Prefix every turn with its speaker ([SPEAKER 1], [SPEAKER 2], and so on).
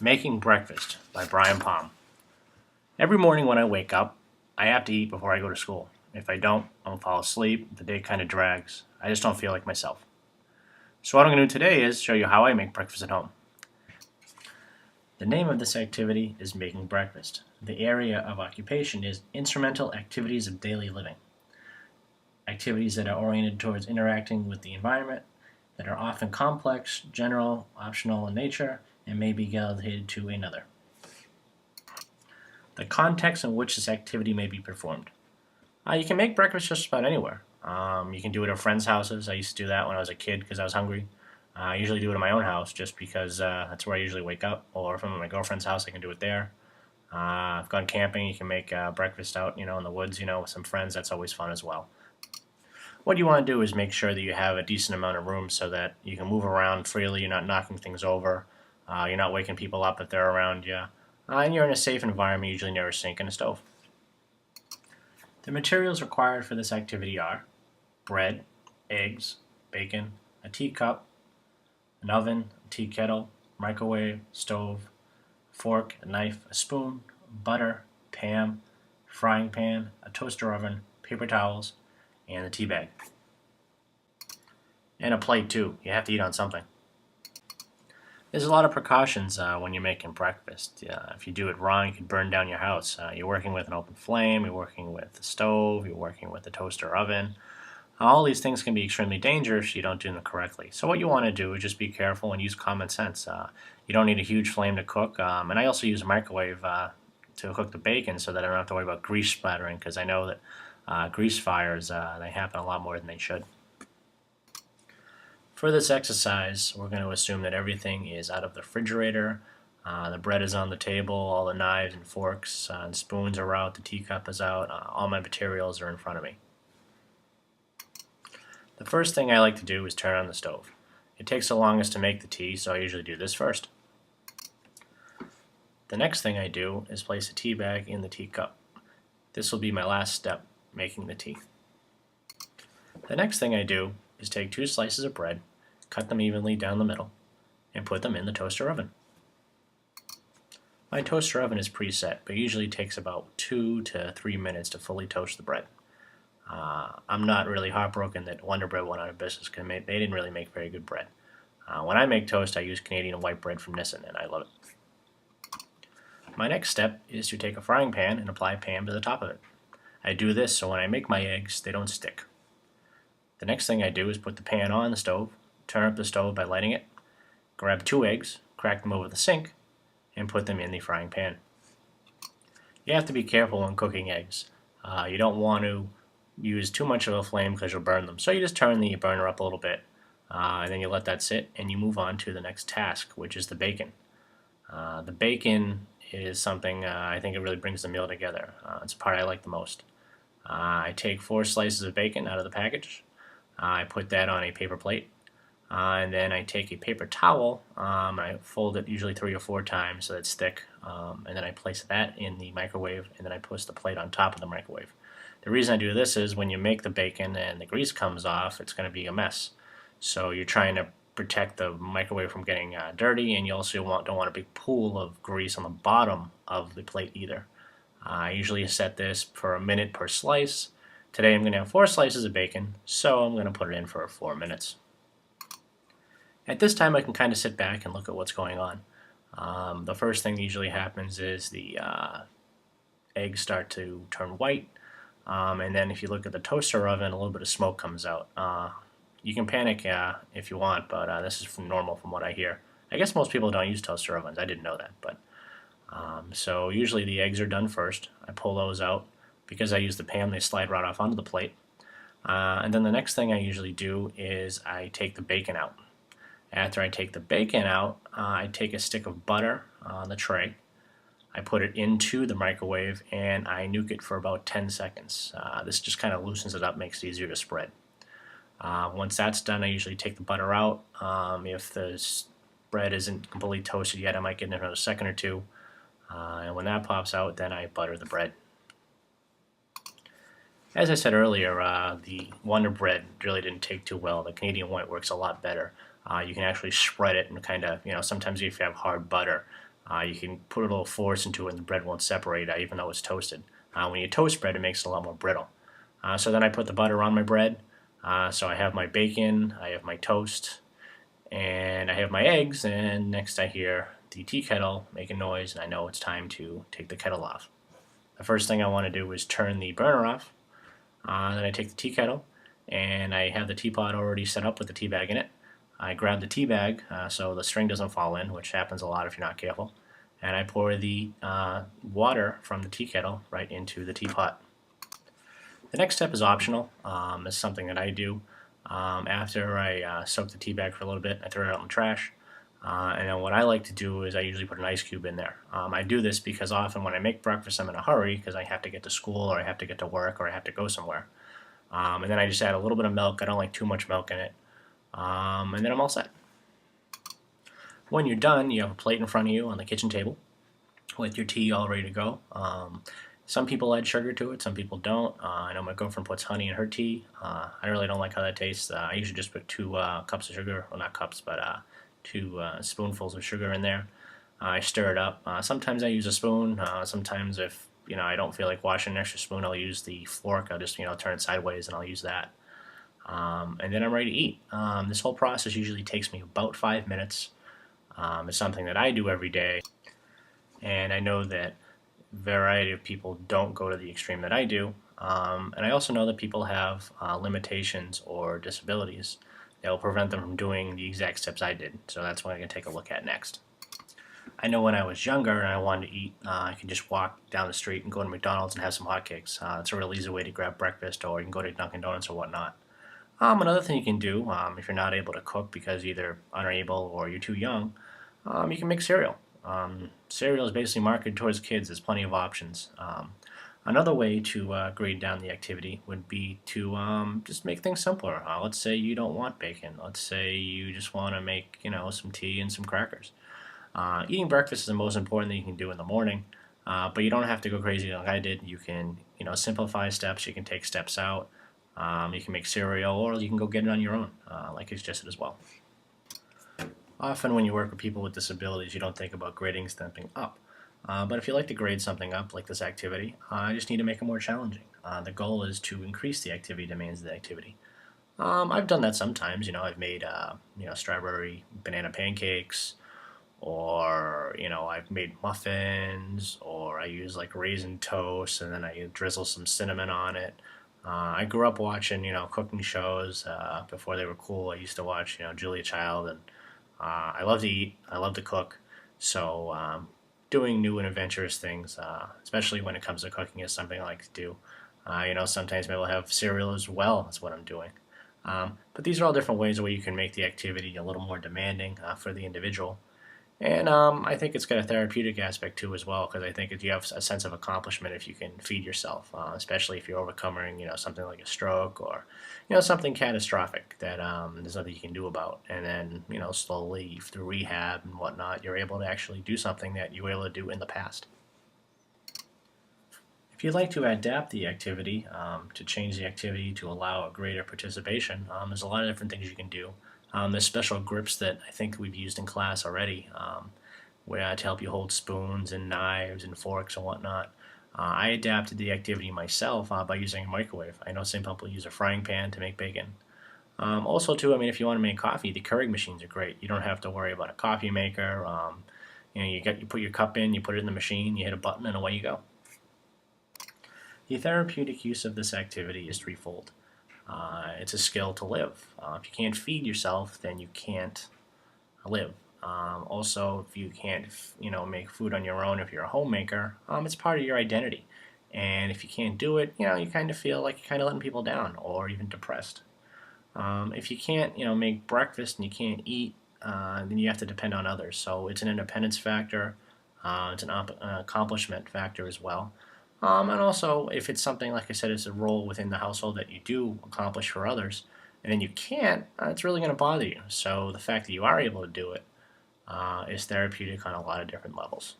[SPEAKER 1] Making Breakfast by Brian Palm. Every morning when I wake up, I have to eat before I go to school. If I don't, I'll fall asleep, the day kind of drags. I just don't feel like myself. So what I'm going to do today is show you how I make breakfast at home. The name of this activity is making breakfast. The area of occupation is instrumental activities of daily living. Activities that are oriented towards interacting with the environment, that are often complex, general, optional in nature, and may be delegated to another. The context in which this activity may be performed. You can make breakfast just about anywhere. You can do it at friends' houses. I used to do that when I was a kid because I was hungry. I usually do it at my own house just because that's where I usually wake up. Or if I'm at my girlfriend's house, I can do it there. I've gone camping. You can make breakfast out, in the woods, with some friends. That's always fun as well. What you want to do is make sure that you have a decent amount of room so that you can move around freely. You're not knocking things over. You're not waking people up if they're around you. And you're in a safe environment, usually near a sink and a stove. The materials required for this activity are bread, eggs, bacon, a teacup, an oven, a tea kettle, microwave, stove, fork, a knife, a spoon, butter, Pam, frying pan, a toaster oven, paper towels, and a tea bag. And a plate too. You have to eat on something. There's a lot of precautions when you're making breakfast. If you do it wrong, you could burn down your house. You're working with an open flame, you're working with a stove, you're working with a toaster oven. All these things can be extremely dangerous if you don't do them correctly. So what you want to do is just be careful and use common sense. You don't need a huge flame to cook. And I also use a microwave to cook the bacon so that I don't have to worry about grease splattering, because I know that grease fires, they happen a lot more than they should. For this exercise, we're going to assume that everything is out of the refrigerator. The bread is on the table, all the knives and forks and spoons are out, the teacup is out, all my materials are in front of me. The first thing I like to do is turn on the stove. It takes the longest to make the tea, so I usually do this first. The next thing I do is place a tea bag in the teacup. This will be my last step, making the tea. The next thing I do is take 2 slices of bread, cut them evenly down the middle, and put them in the toaster oven. My toaster oven is preset, but usually takes about 2 to 3 minutes to fully toast the bread. I'm not really heartbroken that Wonder Bread went out of business because they didn't really make very good bread. When I make toast, I use Canadian white bread from Nissan, and I love it. My next step is to take a frying pan and apply Pam to the top of it. I do this so when I make my eggs, they don't stick. The next thing I do is put the pan on the stove, turn up the stove by lighting it, grab 2 eggs, crack them over the sink, and put them in the frying pan. You have to be careful when cooking eggs. You don't want to use too much of a flame because you'll burn them. So you just turn the burner up a little bit, and then you let that sit, and you move on to the next task, which is the bacon. The bacon is something I think it really brings the meal together. It's the part I like the most. I take 4 slices of bacon out of the package. I put that on a paper plate, and then I take a paper towel, and I fold it usually 3 or 4 times so it's thick, and then I place that in the microwave, and then I place the plate on top of the microwave. The reason I do this is when you make the bacon and the grease comes off, it's going to be a mess. So you're trying to protect the microwave from getting dirty, and you also don't want a big pool of grease on the bottom of the plate either. I usually set this for a minute per slice. Today I'm going to have 4 slices of bacon, so I'm going to put it in for 4 minutes. At this time I can kind of sit back and look at what's going on. The first thing that usually happens is the eggs start to turn white, and then if you look at the toaster oven, a little bit of smoke comes out. You can panic if you want, but this is normal from what I hear. I guess most people don't use toaster ovens. I didn't know that, but so usually the eggs are done first. I pull those out. Because I use the pan, they slide right off onto the plate. And then the next thing I usually do is I take the bacon out. After I take the bacon out, I take a stick of butter on the tray. I put it into the microwave and I nuke it for about 10 seconds. This just kind of loosens it up, makes it easier to spread. Once that's done, I usually take the butter out. If the bread isn't completely toasted yet, I might get another second or 2. And when that pops out, then I butter the bread. As I said earlier, the Wonder Bread really didn't take too well. The Canadian white works a lot better. You can actually spread it and kind of, sometimes if you have hard butter, You can put a little force into it and the bread won't separate even though it's toasted. When you toast bread, it makes it a lot more brittle. So then I put the butter on my bread. So I have my bacon, I have my toast, and I have my eggs, and next I hear the tea kettle make a noise, and I know it's time to take the kettle off. The first thing I want to do is turn the burner off. Then I take the tea kettle, and I have the teapot already set up with the tea bag in it. I grab the tea bag so the string doesn't fall in, which happens a lot if you're not careful, and I pour the water from the tea kettle right into the teapot. The next step is optional. It's something that I do after I soak the tea bag for a little bit. I throw it out in the trash. And then what I like to do is I usually put an ice cube in there. I do this because often when I make breakfast, I'm in a hurry because I have to get to school or I have to get to work or I have to go somewhere. And then I just add a little bit of milk. I don't like too much milk in it. And then I'm all set. When you're done, you have a plate in front of you on the kitchen table with your tea all ready to go. Some people add sugar to it, some people don't. I know my girlfriend puts honey in her tea. I really don't like how that tastes. I usually just put 2 cups of sugar, well not cups, but 2 spoonfuls of sugar in there. I stir it up. Sometimes I use a spoon. Sometimes if I don't feel like washing an extra spoon, I'll use the fork. I'll just turn it sideways and I'll use that. And then I'm ready to eat. This whole process usually takes me about 5 minutes. It's something that I do every day, and I know that variety of people don't go to the extreme that I do. And I also know that people have limitations or disabilities that will prevent them from doing the exact steps I did. So that's what I'm going to take a look at next. I know when I was younger and I wanted to eat, I could just walk down the street and go to McDonald's and have some hotcakes. It's a real easy way to grab breakfast, or you can go to Dunkin' Donuts or whatnot. Another thing you can do, if you're not able to cook because either unable or you're too young, you can make cereal. Cereal is basically marketed towards kids. There's plenty of options. Another way to grade down the activity would be to just make things simpler. Let's say you don't want bacon. Let's say you just want to make some tea and some crackers. Eating breakfast is the most important thing you can do in the morning, but you don't have to go crazy like I did. You can simplify steps. You can take steps out. You can make cereal, or you can go get it on your own, like it's just as well. Often when you work with people with disabilities, you don't think about grading something up. But if you like to grade something up, like this activity, I just need to make it more challenging. The goal is to increase the activity demands of the activity. I've done that sometimes. I've made strawberry banana pancakes, or I've made muffins, or I use like raisin toast, and then I drizzle some cinnamon on it. I grew up watching cooking shows before they were cool. I used to watch Julia Child, and I love to eat. I love to cook. So doing new and adventurous things, especially when it comes to cooking, is something I like to do. Sometimes maybe I'll have cereal as well. That's what I'm doing. But these are all different ways where you can make the activity a little more demanding for the individual. And I think it's got a therapeutic aspect too as well, because I think you have a sense of accomplishment if you can feed yourself, especially if you're overcoming something like a stroke, or something catastrophic that there's nothing you can do about. And then slowly through rehab and whatnot, you're able to actually do something that you were able to do in the past. If you'd like to adapt the activity, to change the activity to allow a greater participation, there's a lot of different things you can do. There's special grips that I think we've used in class already, where to help you hold spoons and knives and forks and whatnot. I adapted the activity myself by using a microwave. I know some people use a frying pan to make bacon. Also, too, if you want to make coffee, the Keurig machines are great. You don't have to worry about a coffee maker. You put your cup in, you put it in the machine, you hit a button, and away you go. The therapeutic use of this activity is threefold. It's a skill to live. If you can't feed yourself, then you can't live. Also, if you can't, make food on your own, if you're a homemaker, it's part of your identity. And if you can't do it, you kind of feel like you're kind of letting people down, or even depressed. If you can't, make breakfast and you can't eat, then you have to depend on others. So it's an independence factor. It's an accomplishment factor as well. And also, if it's something, like I said, it's a role within the household that you do accomplish for others, and then you can't, it's really going to bother you. So the fact that you are able to do it is therapeutic on a lot of different levels.